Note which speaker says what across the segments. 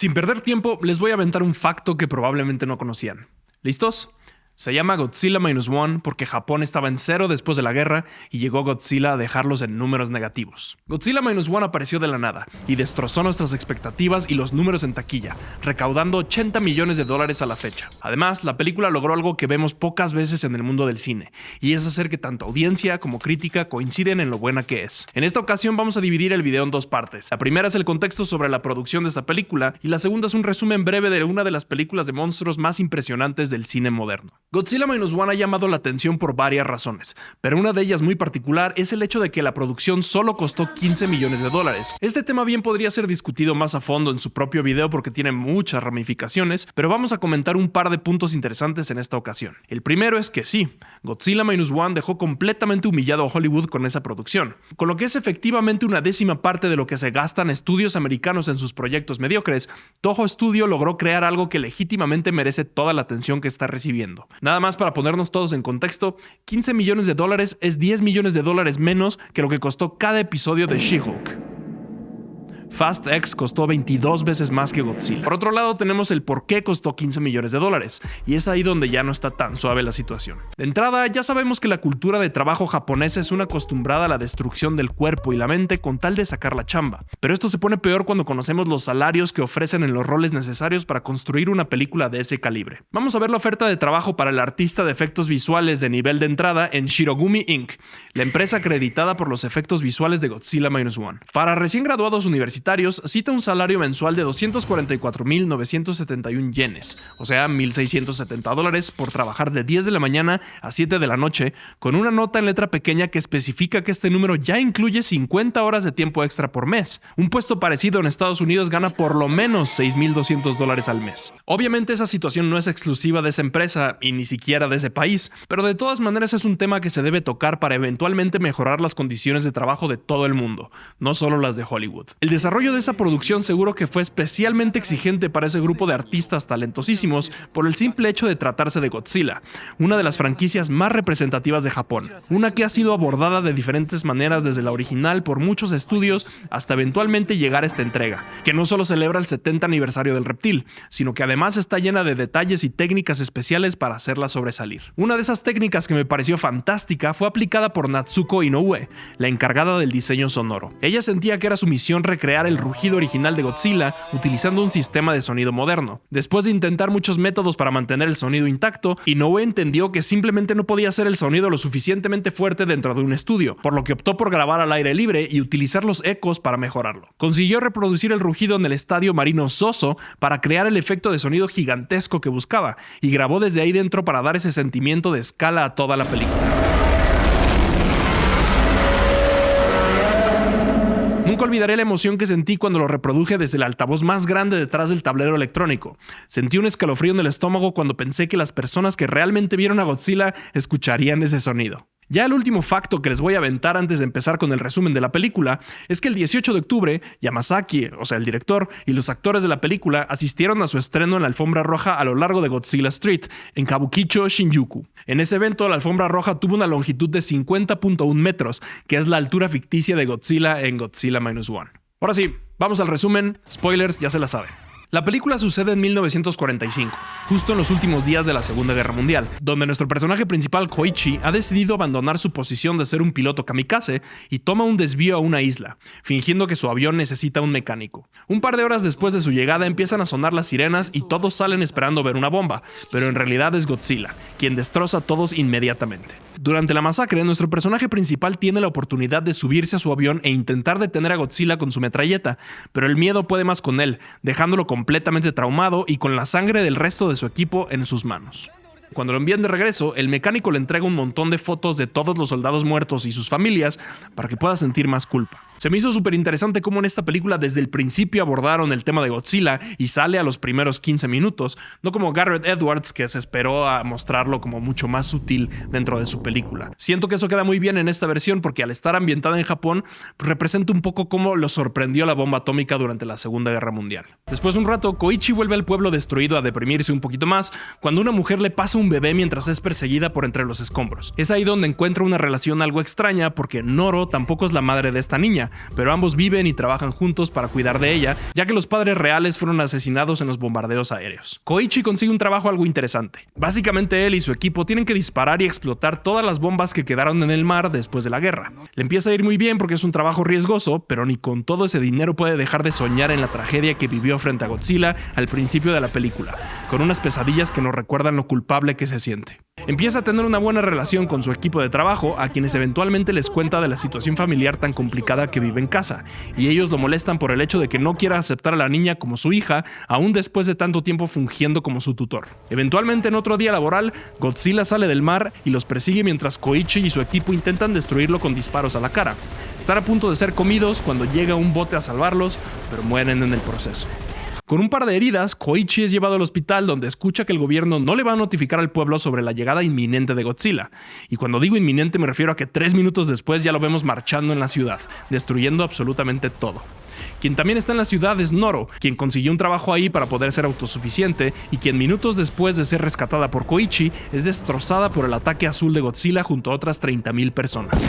Speaker 1: Sin perder tiempo, les voy a aventar un facto que probablemente no conocían. ¿Listos? Se llama Godzilla Minus One porque Japón estaba en cero después de la guerra y llegó Godzilla a dejarlos en números negativos. Godzilla Minus One apareció de la nada y destrozó nuestras expectativas y los números en taquilla, recaudando $80 millones a la fecha. Además, la película logró algo que vemos pocas veces en el mundo del cine, y es hacer que tanto audiencia como crítica coinciden en lo buena que es. En esta ocasión vamos a dividir el video en dos partes. La primera es el contexto sobre la producción de esta película y la segunda es un resumen breve de una de las películas de monstruos más impresionantes del cine moderno. Godzilla Minus One ha llamado la atención por varias razones, pero una de ellas muy particular es el hecho de que la producción solo costó $15 millones. Este tema bien podría ser discutido más a fondo en su propio video porque tiene muchas ramificaciones, pero vamos a comentar un par de puntos interesantes en esta ocasión. El primero es que sí, Godzilla Minus One dejó completamente humillado a Hollywood con esa producción, con lo que es efectivamente una décima parte de lo que se gastan estudios americanos en sus proyectos mediocres. Toho Studio logró crear algo que legítimamente merece toda la atención que está recibiendo. Nada más para ponernos todos en contexto, $15 millones es $10 millones menos que lo que costó cada episodio de She-Hulk. Fast X costó 22 veces más que Godzilla. Por otro lado, tenemos el por qué costó $15 millones, y es ahí donde ya no está tan suave la situación. De entrada, ya sabemos que la cultura de trabajo japonesa es una acostumbrada a la destrucción del cuerpo y la mente con tal de sacar la chamba. Pero esto se pone peor cuando conocemos los salarios que ofrecen en los roles necesarios para construir una película de ese calibre. Vamos a ver la oferta de trabajo para el artista de efectos visuales de nivel de entrada en Shirogumi Inc., la empresa acreditada por los efectos visuales de Godzilla Minus One. Para recién graduados universitarios, cita un salario mensual de 244.971 yenes, o sea, $1,670 por trabajar de 10 de la mañana a 7 de la noche, con una nota en letra pequeña que especifica que este número ya incluye 50 horas de tiempo extra por mes. Un puesto parecido en Estados Unidos gana por lo menos $6,200 al mes. Obviamente esa situación no es exclusiva de esa empresa y ni siquiera de ese país, pero de todas maneras es un tema que se debe tocar para eventualmente mejorar las condiciones de trabajo de todo el mundo, no solo las de Hollywood. El desarrollo de esa producción seguro que fue especialmente exigente para ese grupo de artistas talentosísimos por el simple hecho de tratarse de Godzilla, una de las franquicias más representativas de Japón, una que ha sido abordada de diferentes maneras desde la original por muchos estudios hasta eventualmente llegar a esta entrega, que no solo celebra el 70 aniversario del reptil, sino que además está llena de detalles y técnicas especiales para hacerla sobresalir. Una de esas técnicas que me pareció fantástica fue aplicada por Natsuko Inoue, la encargada del diseño sonoro. Ella sentía que era su misión recrear el rugido original de Godzilla utilizando un sistema de sonido moderno. Después de intentar muchos métodos para mantener el sonido intacto, Inoue entendió que simplemente no podía hacer el sonido lo suficientemente fuerte dentro de un estudio, por lo que optó por grabar al aire libre y utilizar los ecos para mejorarlo. Consiguió reproducir el rugido en el estadio marino Soso para crear el efecto de sonido gigantesco que buscaba, y grabó desde ahí dentro para dar ese sentimiento de escala a toda la película. Nunca olvidaré la emoción que sentí cuando lo reproduje desde el altavoz más grande detrás del tablero electrónico. Sentí un escalofrío en el estómago cuando pensé que las personas que realmente vieron a Godzilla escucharían ese sonido. Ya el último facto que les voy a aventar antes de empezar con el resumen de la película es que el 18 de octubre, Yamazaki, o sea el director, y los actores de la película asistieron a su estreno en la alfombra roja a lo largo de Godzilla Street, en Kabukicho, Shinjuku. En ese evento, la alfombra roja tuvo una longitud de 50.1 metros, que es la altura ficticia de Godzilla en Godzilla Minus One. Ahora sí, vamos al resumen. Spoilers, ya se la saben. La película sucede en 1945, justo en los últimos días de la Segunda Guerra Mundial, donde nuestro personaje principal, Koichi, ha decidido abandonar su posición de ser un piloto kamikaze y toma un desvío a una isla, fingiendo que su avión necesita un mecánico. Un par de horas después de su llegada empiezan a sonar las sirenas y todos salen esperando ver una bomba, pero en realidad es Godzilla, quien destroza a todos inmediatamente. Durante la masacre, nuestro personaje principal tiene la oportunidad de subirse a su avión e intentar detener a Godzilla con su metralleta, pero el miedo puede más con él, dejándolo completamente traumado y con la sangre del resto de su equipo en sus manos. Cuando lo envían de regreso, el mecánico le entrega un montón de fotos de todos los soldados muertos y sus familias para que pueda sentir más culpa. Se me hizo súper interesante cómo en esta película desde el principio abordaron el tema de Godzilla y sale a los primeros 15 minutos, no como Gareth Edwards, que se esperó a mostrarlo como mucho más sutil dentro de su película. Siento que eso queda muy bien en esta versión porque al estar ambientada en Japón, representa un poco cómo lo sorprendió la bomba atómica durante la Segunda Guerra Mundial. Después de un rato, Koichi vuelve al pueblo destruido a deprimirse un poquito más cuando una mujer le pasa un bebé mientras es perseguida por entre los escombros. Es ahí donde encuentra una relación algo extraña porque Noro tampoco es la madre de esta niña, niña, pero ambos viven y trabajan juntos para cuidar de ella, ya que los padres reales fueron asesinados en los bombardeos aéreos. Koichi consigue un trabajo algo interesante. Básicamente él y su equipo tienen que disparar y explotar todas las bombas que quedaron en el mar después de la guerra. Le empieza a ir muy bien porque es un trabajo riesgoso, pero ni con todo ese dinero puede dejar de soñar en la tragedia que vivió frente a Godzilla al principio de la película, con unas pesadillas que nos recuerdan lo culpable que se siente. Empieza a tener una buena relación con su equipo de trabajo, a quienes eventualmente les cuenta de la situación familiar tan complicada que vive en casa, y ellos lo molestan por el hecho de que no quiera aceptar a la niña como su hija, aún después de tanto tiempo fungiendo como su tutor. Eventualmente, en otro día laboral, Godzilla sale del mar y los persigue mientras Koichi y su equipo intentan destruirlo con disparos a la cara. Están a punto de ser comidos cuando llega un bote a salvarlos, pero mueren en el proceso. Con un par de heridas, Koichi es llevado al hospital donde escucha que el gobierno no le va a notificar al pueblo sobre la llegada inminente de Godzilla. Y cuando digo inminente me refiero a que 3 minutos después ya lo vemos marchando en la ciudad, destruyendo absolutamente todo. Quien también está en la ciudad es Noro, quien consiguió un trabajo ahí para poder ser autosuficiente y quien minutos después de ser rescatada por Koichi es destrozada por el ataque azul de Godzilla junto a otras 30,000 personas.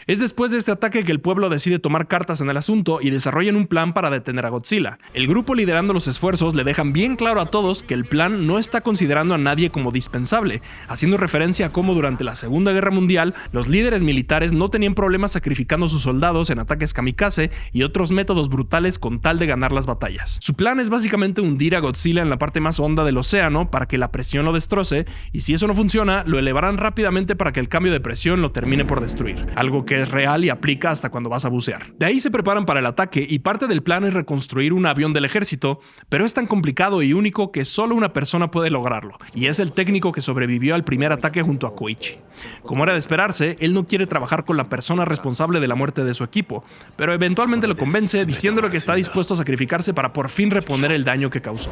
Speaker 1: Es después de este ataque que el pueblo decide tomar cartas en el asunto y desarrollan un plan para detener a Godzilla. El grupo liderando los esfuerzos le dejan bien claro a todos que el plan no está considerando a nadie como dispensable, haciendo referencia a cómo durante la Segunda Guerra Mundial los líderes militares no tenían problemas sacrificando a sus soldados en ataques kamikaze y otros métodos brutales con tal de ganar las batallas. Su plan es básicamente hundir a Godzilla en la parte más honda del océano para que la presión lo destroce, y si eso no funciona, lo elevarán rápidamente para que el cambio de presión lo termine por destruir, algo que es real y aplica hasta cuando vas a bucear. De ahí se preparan para el ataque y parte del plan es reconstruir un avión del ejército, pero es tan complicado y único que solo una persona puede lograrlo, y es el técnico que sobrevivió al primer ataque junto a Koichi. Como era de esperarse, él no quiere trabajar con la persona responsable de la muerte de su equipo, pero eventualmente lo convence diciéndole que está dispuesto a sacrificarse para por fin reponer el daño que causó.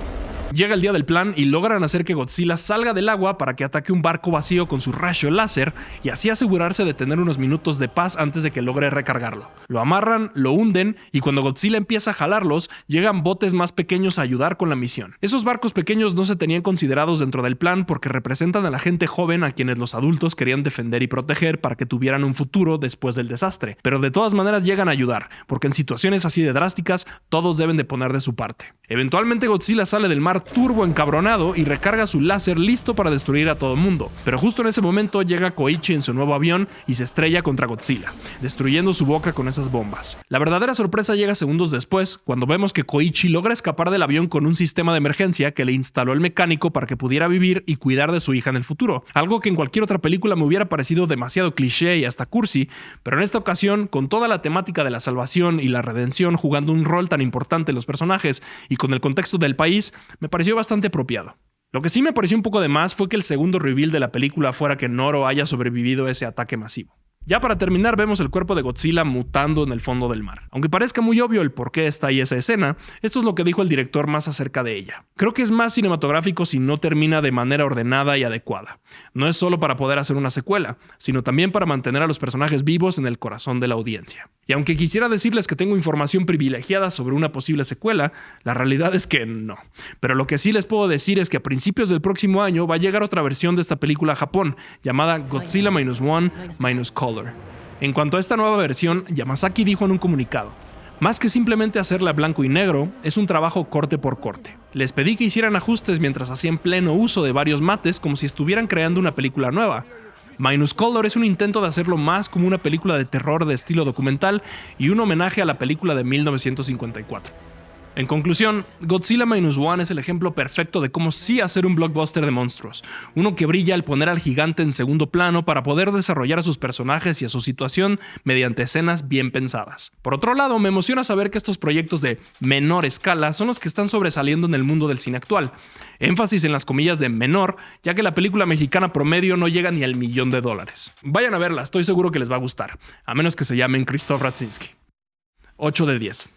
Speaker 1: Llega el día del plan y logran hacer que Godzilla salga del agua para que ataque un barco vacío con su rayo láser y así asegurarse de tener unos minutos de paz antes de que logre recargarlo. Lo amarran, lo hunden y cuando Godzilla empieza a jalarlos, llegan botes más pequeños a ayudar con la misión. Esos barcos pequeños no se tenían considerados dentro del plan porque representan a la gente joven a quienes los adultos querían defender y proteger para que tuvieran un futuro después del desastre, pero de todas maneras llegan a ayudar, porque en situaciones así de drásticas todos deben de poner de su parte. Eventualmente Godzilla sale del mar turbo encabronado y recarga su láser listo para destruir a todo el mundo, pero justo en ese momento llega Koichi en su nuevo avión y se estrella contra Godzilla, destruyendo su boca con esas bombas. La verdadera sorpresa llega segundos después, cuando vemos que Koichi logra escapar del avión con un sistema de emergencia que le instaló el mecánico para que pudiera vivir y cuidar de su hija en el futuro, algo que en cualquier otra película me hubiera parecido demasiado cliché y hasta cursi, pero en esta ocasión, con toda la temática de la salvación y la redención jugando un rol tan importante en los personajes y con el contexto del país, me pareció bastante apropiado. Lo que sí me pareció un poco de más fue que el segundo reveal de la película fuera que Noro haya sobrevivido a ese ataque masivo. Ya para terminar, vemos el cuerpo de Godzilla mutando en el fondo del mar. Aunque parezca muy obvio el por qué está ahí esa escena, esto es lo que dijo el director más acerca de ella. Creo que es más cinematográfico si no termina de manera ordenada y adecuada. No es solo para poder hacer una secuela, sino también para mantener a los personajes vivos en el corazón de la audiencia. Y aunque quisiera decirles que tengo información privilegiada sobre una posible secuela, la realidad es que no. Pero lo que sí les puedo decir es que a principios del próximo año va a llegar otra versión de esta película a Japón, llamada Godzilla -1 - Color. En cuanto a esta nueva versión, Yamazaki dijo en un comunicado: más que simplemente hacerla blanco y negro, es un trabajo corte por corte. Les pedí que hicieran ajustes mientras hacían pleno uso de varios mates como si estuvieran creando una película nueva. -Color es un intento de hacerlo más como una película de terror de estilo documental y un homenaje a la película de 1954. En conclusión, Godzilla -1 es el ejemplo perfecto de cómo sí hacer un blockbuster de monstruos, uno que brilla al poner al gigante en segundo plano para poder desarrollar a sus personajes y a su situación mediante escenas bien pensadas. Por otro lado, me emociona saber que estos proyectos de menor escala son los que están sobresaliendo en el mundo del cine actual. Énfasis en las comillas de menor, ya que la película mexicana promedio no llega ni al $1,000,000. Vayan a verla, estoy seguro que les va a gustar, a menos que se llamen Krzysztof Radzinski. 8 de 10.